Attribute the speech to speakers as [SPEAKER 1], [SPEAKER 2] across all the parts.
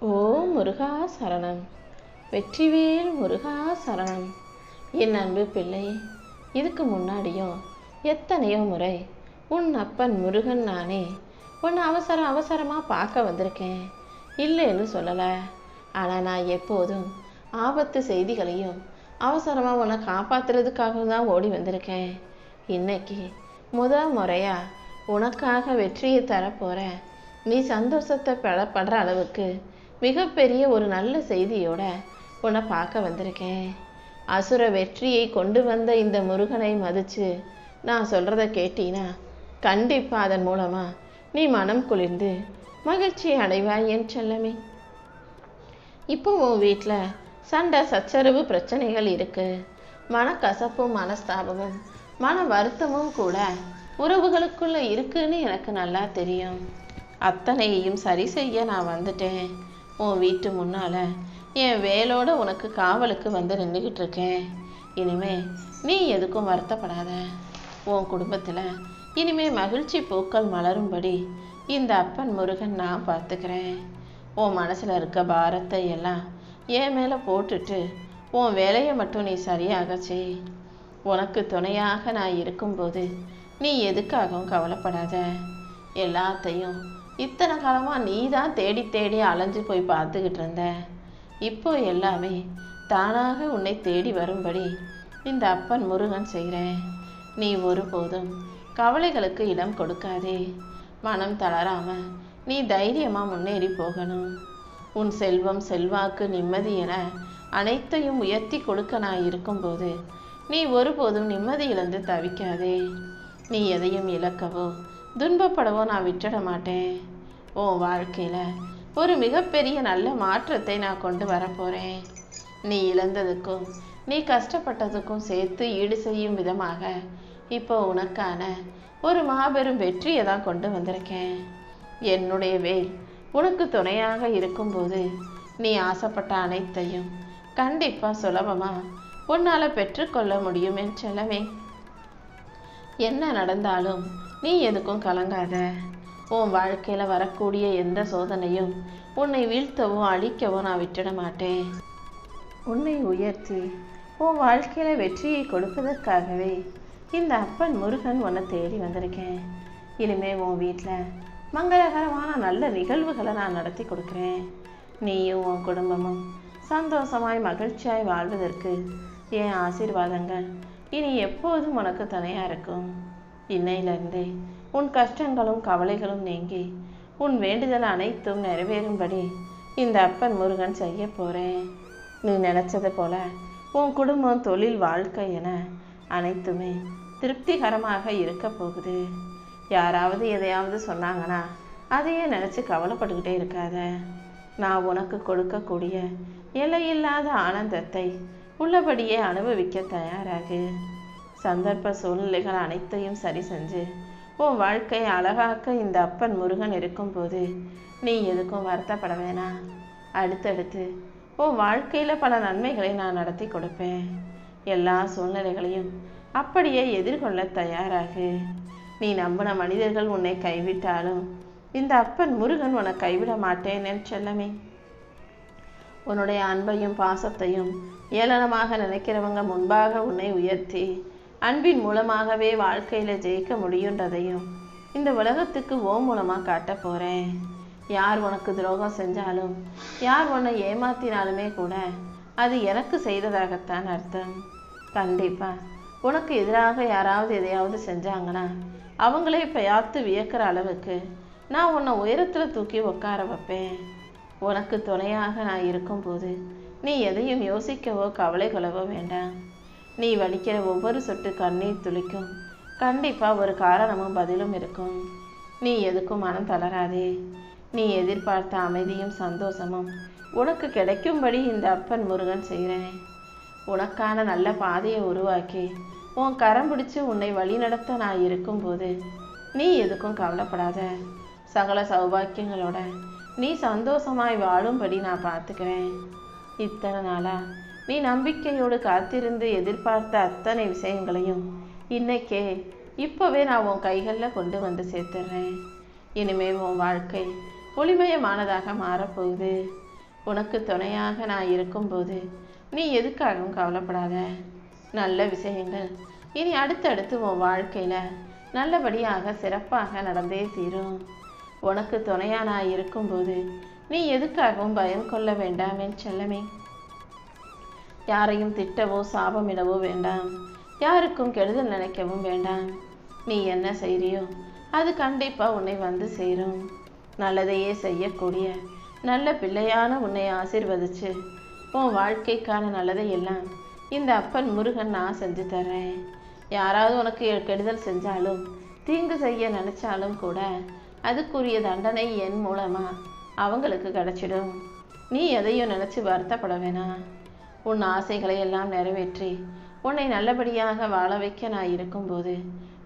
[SPEAKER 1] ஓ முருகா சரணம். வெற்றிவேல் முருகா சரணம். என் அன்பு பிள்ளை, இதுக்கு முன்னாடியும் எத்தனையோ முறை உன் அப்பன் முருகன் நானே உன்னை அவசரமாக பார்க்க வந்திருக்கேன், இல்லைன்னு சொல்லலை. ஆனால் நான் எப்போதும் ஆபத்து செய்திகளையும் அவசரமாக உன்னை காப்பாற்றுறதுக்காக தான் ஓடி வந்திருக்கேன். இன்னைக்கு முறையாக உனக்காக வெற்றியை தரப்போகிற, நீ சந்தோஷத்தை படுற அளவுக்கு மிகப்பெரிய ஒரு நல்ல செய்தியோட உன்னை பார்க்க வந்திருக்கேன். அசுர வெற்றியை கொண்டு வந்த இந்த முருகனை மதித்து நான் சொல்கிறத கேட்டீனா கண்டிப்பாக அதன் மூலமாக நீ மனம் குளிர்ந்து மகிழ்ச்சியை அடைவாய் என் செல்லமே. இப்போ உன் வீட்டில் சண்டை சச்சரவு பிரச்சனைகள் இருக்குது. மனக்கசப்பும் மனஸ்தாபமும் மன வருத்தமும் கூட உறவுகளுக்குள்ளே இருக்குன்னு எனக்கு நல்லா தெரியும். அத்தனையையும் சரி செய்ய நான் வந்துட்டேன். உன் வீட்டு முன்னால் என் வேலோட உனக்கு காவலுக்கு வந்து நின்றுக்கிட்டு இருக்கேன். இனிமே நீ எதுக்கும் வருத்தப்படாத. உன் குடும்பத்தில் இனிமே மகிழ்ச்சி பூக்கள் மலரும்படி இந்த அப்பன் முருகன் நான் பார்த்துக்கிறேன். உன் மனசில் இருக்க பாரத்தை எல்லாம் என் மேலே போட்டுட்டு உன் வேலையை மட்டும் நீ சரியாக செய். உனக்கு துணையாக நான் இருக்கும்போது நீ எதுக்காகவும் கவலைப்படாத. எல்லாத்தையும் இத்தனை காலமாக நீ தான் தேடி தேடி அலைஞ்சு போய் பார்த்துக்கிட்டு இருந்த. இப்போ எல்லாமே தானாக உன்னை தேடி வரும்படி இந்த அப்பன் முருகன் செய்கிறேன். நீ ஒருபோதும் கவலைகளுக்கு இடம் கொடுக்காதே. மனம் தளராமல் நீ தைரியமாக முன்னேறி போகணும். உன் செல்வம் செல்வாக்கு நிம்மதி என அனைத்தையும் உயர்த்தி கொடுக்க நான் இருக்கும்போது நீ ஒருபோதும் நிம்மதி இழந்து தவிக்காதே. நீ எதையும் இழக்கவோ துன்பப்படவோ நான் விட்டுட மாட்டேன். உன் வாழ்க்கையில் ஒரு மிகப்பெரிய நல்ல மாற்றத்தை நான் கொண்டு வரப்போகிறேன். நீ இழந்ததுக்கும் நீ கஷ்டப்பட்டதுக்கும் சேர்த்து ஈடு செய்யும் விதமாக இப்போ உனக்கான ஒரு மாபெரும் வெற்றியை தான் கொண்டு வந்திருக்கேன். என்னுடைய வேல் உனக்கு துணையாக இருக்கும்போது நீ ஆசைப்பட்ட அனைத்தையும் கண்டிப்பாக சுலபமாக உன்னால் பெற்றுக்கொள்ள முடியும் என் செல்லமே. என்ன நடந்தாலும் நீ எதுக்கும் கலங்காத. உன் வாழ்க்கையில் வரக்கூடிய எந்த சோதனையும் உன்னை வீழ்த்தவோ அழிக்கவோ நான் விட்டுட மாட்டேன். உன்னை உயர்த்தி உன் வாழ்க்கையில் வெற்றியை கொடுப்பதற்காகவே இந்த அப்பன் முருகன் உன்னை தேடி வந்திருக்கேன். இனிமே உன் வீட்டில் மங்களகரமான நல்ல நிகழ்வுகளை நான் நடத்தி கொடுக்குறேன். நீயும் உன் குடும்பமும் சந்தோஷமாய் மகிழ்ச்சியாய் வாழ்வதற்கு என் ஆசீர்வாதங்கள் இனி எப்போதும் உனக்கு துணையாக இருக்கும். இன்னையிலிருந்தே உன் கஷ்டங்களும் கவலைகளும் நீங்கி உன் வேண்டுதல் அனைத்தும் நிறைவேறும்படி இந்த அப்பன் முருகன் செய்ய போகிறேன். நீ நினச்சது போல உன் குடும்பம் தொழில் வாழ்க்கை என அனைத்துமே திருப்திகரமாக இருக்க போகுது. யாராவது எதையாவது சொன்னாங்கன்னா அதையே நினச்சி கவலைப்பட்டுக்கிட்டே இருக்காத. நான் உனக்கு கொடுக்கக்கூடிய எல்லையில்லாத ஆனந்தத்தை உள்ளபடியே அனுபவிக்க தயாராகு. சந்தர்ப்ப சூழ்நிலைகள் அனைத்தையும் சரி செஞ்சு உன் வாழ்க்கையை அழகாக்க இந்த அப்பன் முருகன் இருக்கும்போது நீ எதுக்கும் வருத்தப்பட வேணாம். அடுத்தடுத்து உன் வாழ்க்கையில் பல நன்மைகளை நான் நடத்தி கொடுப்பேன். எல்லா சூழ்நிலைகளையும் அப்படியே எதிர்கொள்ள தயாராகு. நீ நம்பின மனிதர்கள் உன்னை கைவிட்டாலும் இந்த அப்பன் முருகன் உன்னை கைவிட மாட்டேன் என் செல்லமே. உன்னுடைய அன்பையும் பாசத்தையும் ஏளனமாக நினைக்கிறவங்க முன்பாக உன்னை உயர்த்தி அன்பின் மூலமாகவே வாழ்க்கையில் ஜெயிக்க முடியுன்றதையும் இந்த உலகத்துக்கு மூலமாக காட்ட போகிறேன். யார் உனக்கு துரோகம் செஞ்சாலும் யார் உன்னை ஏமாத்தினாலுமே கூட அது எனக்கு செய்ததாகத்தான் அர்த்தம். கண்டிப்பாக உனக்கு எதிராக யாராவது எதையாவது செஞ்சாங்கன்னா அவங்களே பார்த்து வியக்கிற அளவுக்கு நான் உன்னை உயரத்தில் தூக்கி உட்கார வைப்பேன். உனக்கு துணையாக நான் இருக்கும்போது நீ எதையும் யோசிக்கவோ கவலை கொள்ளவோ வேண்டாம். நீ வலிக்கிற ஒவ்வொரு சொட்டு கண்ணீர் துளிக்கும் கண்டிப்பாக ஒரு காரணமும் பதிலும் இருக்கும். நீ எதுக்கும் மனம் தளராதே. நீ எதிர்பார்த்த அமைதியும் சந்தோஷமும் உனக்கு கிடைக்கும்படி இந்த அப்பன் முருகன் செய்கிறேன். உனக்கான நல்ல பாதையை உருவாக்கி உன் கரம் பிடிச்சி உன்னை வழிநடத்த நான் இருக்கும்போது நீ எதுக்கும் கவலைப்படாத. சகல சௌபாக்கியங்களோட நீ சந்தோஷமாய் வாழும்படி நான் பார்த்துக்கிறேன். இத்தனை நாளாக நீ நம்பிக்கையோடு காத்திருந்து எதிர்பார்த்த அத்தனை விஷயங்களையும் இன்னைக்கே இப்போவே நான் உன் கைகளில் கொண்டு வந்து சேர்த்துடுறேன். இனிமேல் உன் வாழ்க்கை ஒளிமயமானதாக மாறப்போகுது. உனக்கு துணையாக நான் இருக்கும்போது நீ எதுக்காகவும் கவலைப்படாத. நல்ல விஷயங்கள் இனி அடுத்தடுத்து உன் வாழ்க்கையில் நல்லபடியாக சிறப்பாக நடந்தே தீரும். உனக்கு துணையாக நான் இருக்கும்போது நீ எதுக்காகவும் பயம் கொள்ள வேண்டாம் என் செல்லமே. யாரையும் திட்டவோ சாபமிடவோ வேண்டாம். யாருக்கும் கெடுதல் நினைக்கவும் வேண்டாம். நீ என்ன செய்கிறியோ அது கண்டிப்பாக உன்னை வந்து சேரும். நல்லதையே செய்யக்கூடிய நல்ல பிள்ளையான உன்னை ஆசீர்வதிச்சு உன் வாழ்க்கைக்கான நல்லதை எல்லாம் இந்த அப்பன் முருகன் நான் செஞ்சு தர்றேன். யாராவது உனக்கு கெடுதல் செஞ்சாலும் தீங்கு செய்ய நினைச்சாலும் கூட அதுக்குரிய தண்டனை என் மூலமா அவங்களுக்கு கிடைச்சிடும். நீ எதையும் நினைச்சு வருத்தப்பட வேணாம். உன் ஆசைகளை எல்லாம் நிறைவேற்றி உன்னை நல்லபடியாக வாழ வைக்க நான் இருக்கும்போது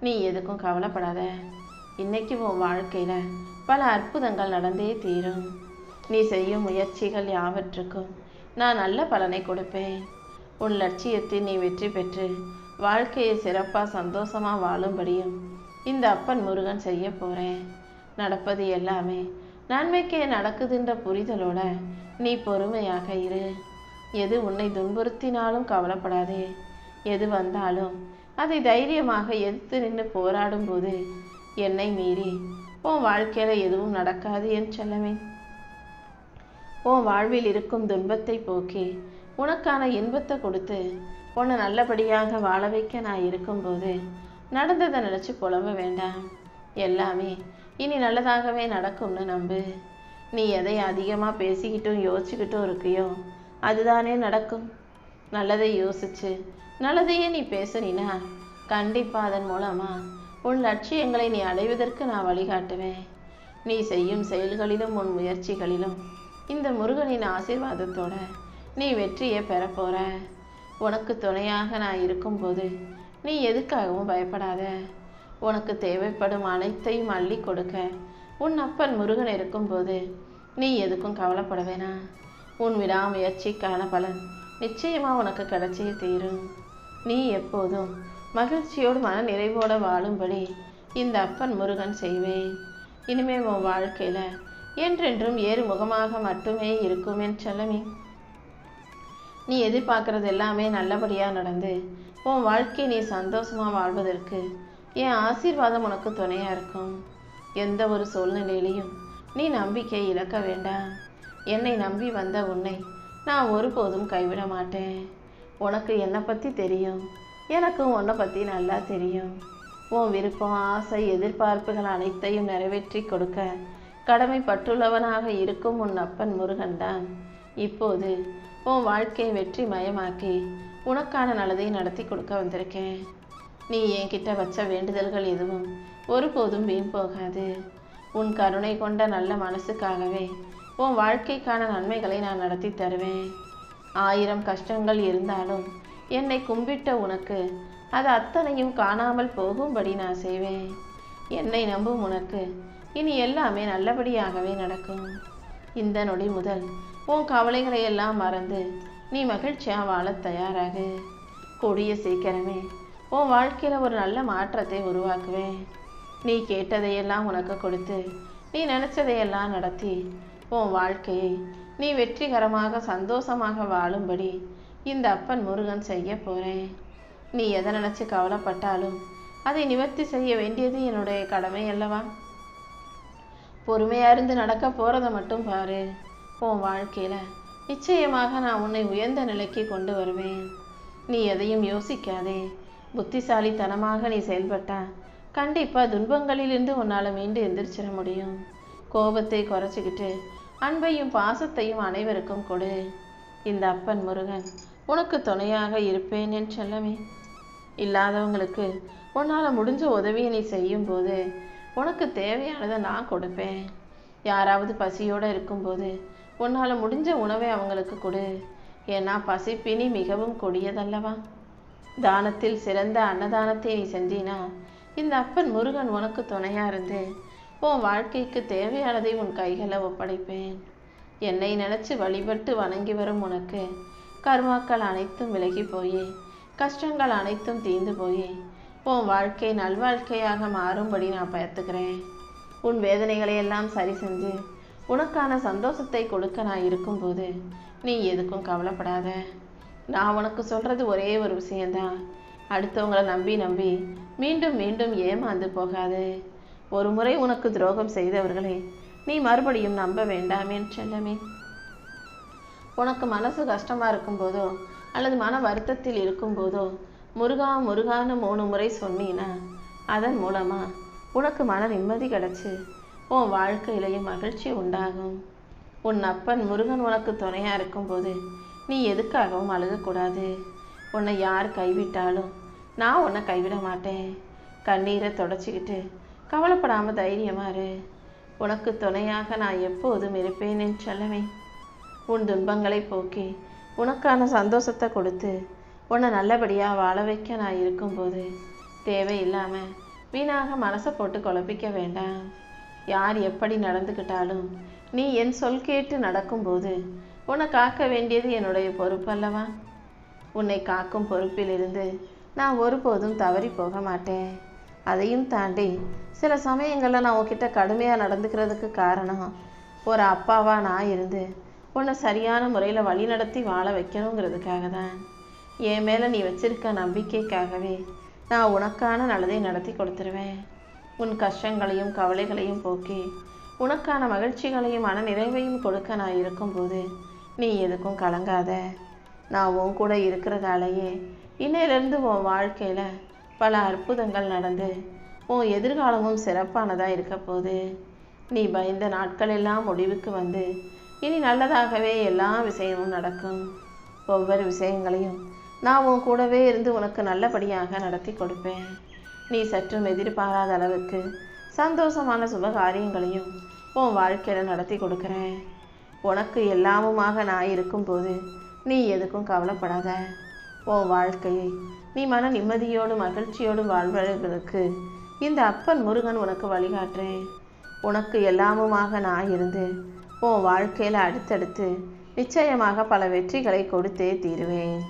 [SPEAKER 1] நீ எதுக்கும் கவலைப்படாத. இன்னைக்கு உன் வாழ்க்கையில பல அற்புதங்கள் நடந்தே தீரும். நீ செய்யும் முயற்சிகள் யாவற்றுக்கும் நான் நல்ல பலனை கொடுப்பேன். உன் லட்சியத்தில் நீ வெற்றி பெற்று வாழ்க்கையை சிறப்பாக சந்தோஷமாக வாழும்படியும் இந்த அப்பன் முருகன் செய்ய போகிறேன். நடப்பது எல்லாமே நன்மைக்கே நடக்குதுன்ற புரிதலோட நீ பொறுமையாக இரு. எது உன்னை துன்புறுத்தினாலும் கவலைப்படாதே. எது வந்தாலும் அதை தைரியமாக எதிர்த்து நின்று போராடும் போது என்னை மீறி உன் வாழ்க்கையில் எதுவும் நடக்காது என் செல்லமே. உன் வாழ்வில் இருக்கும் துன்பத்தை போக்கி உனக்கான இன்பத்தை கொடுத்து உன்னை நல்லபடியாக வாழ வைக்க நான் இருக்கும்போது நடந்ததை நினச்சி புலம்ப வேண்டாம். எல்லாமே இனி நல்லதாகவே நடக்கும்னு நம்பு. நீ எதை அதிகமாக பேசிக்கிட்டும் யோசிச்சுக்கிட்டும் இருக்கியோ அதுதானே நடக்கும். நல்லதை யோசிச்சு நல்லதையே நீ பேசுனினா கண்டிப்பாக அதன் மூலமாக உன் லட்சியங்களை நீ அடைவதற்கு நான் வழிகாட்டுவேன். நீ செய்யும் செயல்களிலும் உன் முயற்சிகளிலும் இந்த முருகனின் ஆசீர்வாதத்தோட நீ வெற்றியை பெற போற. உனக்கு துணையாக நான் இருக்கும்போது நீ எதுக்காகவும் பயப்படாத. உனக்கு தேவைப்படும் அனைத்தையும் அள்ளி கொடுக்க உன் அப்பன் முருகன் இருக்கும்போது நீ எதுக்கும் கவலைப்பட வேணாம். உன் விடாமுயற்சிக்கான பலன் நிச்சயமாக உனக்கு கிடைச்சே தீரும். நீ எப்போதும் மகிழ்ச்சியோடு மன நிறைவோடு வாழும்படி இந்த அப்பன் முருகன் செய்வேன். இனிமே உன் வாழ்க்கையில் என்றென்றும் ஏறு முகமாக மட்டுமே இருக்கும் என் செல்லமே. நீ எதிர்பார்க்கறது எல்லாமே நல்லபடியாக நடந்து உன் வாழ்க்கை நீ சந்தோஷமாக வாழ்வதற்கு என் ஆசீர்வாதம் உனக்கு துணையாக இருக்கும். எந்த ஒரு சூழ்நிலையிலையும் நீ நம்பிக்கை இழக்க வேண்டாம். என்னை நம்பி வந்த உன்னை நான் ஒருபோதும் கைவிட மாட்டேன். உனக்கு என்னை பற்றி தெரியும், எனக்கும் உன்னை பற்றி நல்லா தெரியும். உன் விருப்பம், ஆசை, எதிர்பார்ப்புகள் அனைத்தையும் நிறைவேற்றி கொடுக்க கடமைப்பட்டுள்ளவனாக இருக்கும் உன் அப்பன் முருகன் தான் இப்போது உன் வாழ்க்கையை வெற்றி மயமாக்கி உனக்கான நல்லதை நடத்தி கொடுக்க வந்திருக்கேன். நீ என்கிட்ட வச்ச வேண்டுதல்கள் எதுவும் ஒருபோதும் வீண் போகாது. உன் கருணை கொண்ட நல்ல மனசுக்காகவே உன் வாழ்க்கைக்கான நன்மைகளை நான் நடத்தி தருவேன். 1000 கஷ்டங்கள் இருந்தாலும் என்னை கும்பிட்ட உனக்கு அது அத்தனையும் காணாமல் போகும்படி நான் செய்வேன். என்னை நம்பும் உனக்கு இனி எல்லாமே நல்லபடியாகவே நடக்கும். இந்த நொடி முதல் உன் கவலைகளை எல்லாம் மறந்து நீ மகிழ்ச்சியாக வாழ தயாராகு. கூடிய சீக்கிரமே உன் வாழ்க்கையில் ஒரு நல்ல மாற்றத்தை உருவாக்குவேன். நீ கேட்டதையெல்லாம் உனக்கு கொடுத்து நீ நினச்சதையெல்லாம் நடத்தி உன் வாழ்க்கையை நீ வெற்றிகரமாக சந்தோஷமாக வாழும்படி இந்த அப்பன் முருகன் செய்ய போகிறேன். நீ எதை நினச்சி கவலைப்பட்டாலும் அதை நிவர்த்தி செய்ய வேண்டியது என்னுடைய கடமை அல்லவா? பொறுமையாக இருந்து நடக்க போகிறத மட்டும் பாரு. உன் வாழ்க்கையில் நிச்சயமாக நான் உன்னை உயர்ந்த நிலைக்கு கொண்டு வருவேன். நீ எதையும் யோசிக்காதே. புத்திசாலித்தனமாக நீ செயல்பட்டா கண்டிப்பாக துன்பங்களிலிருந்து உன்னால் மீண்டு எந்திரிச்சிட முடியும். கோபத்தை குறைச்சிக்கிட்டு அன்பையும் பாசத்தையும் அனைவருக்கும் கொடு. இந்த அப்பன் முருகன் உனக்கு துணையாக இருப்பேன் என் செல்லமே. இல்லாதவங்களுக்கு உன்னால் முடிஞ்ச உதவியை நீ செய்யும்போது உனக்கு தேவையானதை நான் கொடுப்பேன். யாராவது பசியோடு இருக்கும்போது உன்னால் முடிஞ்ச உணவை அவங்களுக்கு கொடு. ஏன்னா பசிப்பினி மிகவும் கொடியதல்லவா? தானத்தில் சிறந்த அன்னதானத்தை நீ செஞ்சினா இந்த அப்பன் முருகன் உனக்கு துணையாக இருந்து உன் வாழ்க்கைக்கு தேவையானதை உன் கைகளை ஒப்படைப்பேன். என்னை நினச்சி வழிபட்டு வணங்கி வரும் உனக்கு கர்மாக்கள் அனைத்தும் விலகி போய் கஷ்டங்கள் அனைத்தும் தீர்ந்து போய் உன் வாழ்க்கை நல்வாழ்க்கையாக மாறும்படி நான் பார்த்துக்கிறேன். உன் வேதனைகளை எல்லாம் சரி செஞ்சு உனக்கான சந்தோஷத்தை கொடுக்க நான் இருக்கும்போது நீ எதுக்கும் கவலைப்படாத. நான் உனக்கு சொல்கிறது ஒரே ஒரு விஷயந்தான். அடுத்தவங்களை நம்பி நம்பி மீண்டும் மீண்டும் ஏமாந்து போகாது. ஒரு முறை உனக்கு துரோகம் செய்தவர்களை நீ மறுபடியும் நம்ப வேண்டாமேன் செல்லமே. உனக்கு மனசு கஷ்டமாக இருக்கும்போதோ அல்லது மன வருத்தத்தில் இருக்கும்போதோ முருகா முருகான்னு 3 முறை சொன்னீன்னா அதன் மூலமாக உனக்கு மன நிம்மதி கிடச்சி உன் வாழ்க்கையிலையும் மகிழ்ச்சி உண்டாகும். உன் அப்பன் முருகன் உனக்கு துணையாக இருக்கும்போது நீ எதுக்காகவும் அழுகக்கூடாது. உன்னை யார் கைவிட்டாலும் நான் உன்னை கைவிட மாட்டேன். கண்ணீரை தொடச்சிக்கிட்டு கவலைப்படாமல் தைரியமாக இரு. உனக்கு துணையாக நான் எப்போதும் இருப்பேன் என் செல்லமே. உன் துன்பங்களை போக்கி உனக்கான சந்தோஷத்தை கொடுத்து உன்னை நல்லபடியாக வாழ வைக்க நான் இருக்கும்போது தேவையில்லாமல் வீணாக மனசை போட்டு குழப்பிக்க வேண்டாம். யார் எப்படி நடந்துக்கிட்டாலும் நீ என் சொல் கேட்டு நடக்கும்போது உன்னை காக்க வேண்டியது என்னுடைய பொறுப்பல்லவா. உன்னை காக்கும் பொறுப்பிலிருந்து நான் ஒருபோதும் தவறி போக மாட்டேன். அதையும் தாண்டி சில சமயங்களில் நான் உன்கிட்ட கடுமையாக நடந்துக்கிறதுக்கு காரணம் ஒரு அப்பாவாக நான் இருந்து உன்னை சரியான முறையில் வழி நடத்தி வாழ வைக்கணுங்கிறதுக்காக தான். என் மேலே நீ வச்சிருக்க நம்பிக்கைக்காகவே நான் உனக்கான நல்லதை நடத்தி கொடுத்துருவேன். உன் கஷ்டங்களையும் கவலைகளையும் போக்கி உனக்கான மகிழ்ச்சிகளையும் மன நிறைவையும் கொடுக்க நான் இருக்கும்போது நீ எதுக்கும் கலங்காத. நான் உன் கூட இருக்கிறதாலேயே இன்னையிலேருந்து உன் வாழ்க்கையில் பல அற்புதங்கள் நடந்து உன் எதிர்காலமும் சிறப்பானதாக இருக்க போகுது. நீ பயந்த நாட்கள் எல்லாம் முடிவுக்கு வந்து இனி நல்லதாகவே எல்லா விஷயமும் நடக்கும். ஒவ்வொரு விஷயங்களையும் நான் உன் கூடவே இருந்து உனக்கு நல்லபடியாக நடத்தி கொடுப்பேன். நீ சற்றும் எதிர்பாராத அளவுக்கு சந்தோஷமான சுபகாரியங்களையும் உன் வாழ்க்கையில் நடத்தி கொடுக்குறேன். உனக்கு எல்லாமுமாக நான் இருக்கும்போது நீ எதுக்கும் கவலைப்படாத. உன் வாழ்க்கையை நீ மன நிம்மதியோடு மகிழ்ச்சியோடு வாழ்வதற்கு இந்த அப்பன் முருகன் உனக்கு வழிகாட்டுறேன். உனக்கு எல்லாமுமாக நான் இருந்து உன் வாழ்க்கையில் அடுத்தடுத்து நிச்சயமாக பல வெற்றிகளை கொடுத்தே தீருவேன்.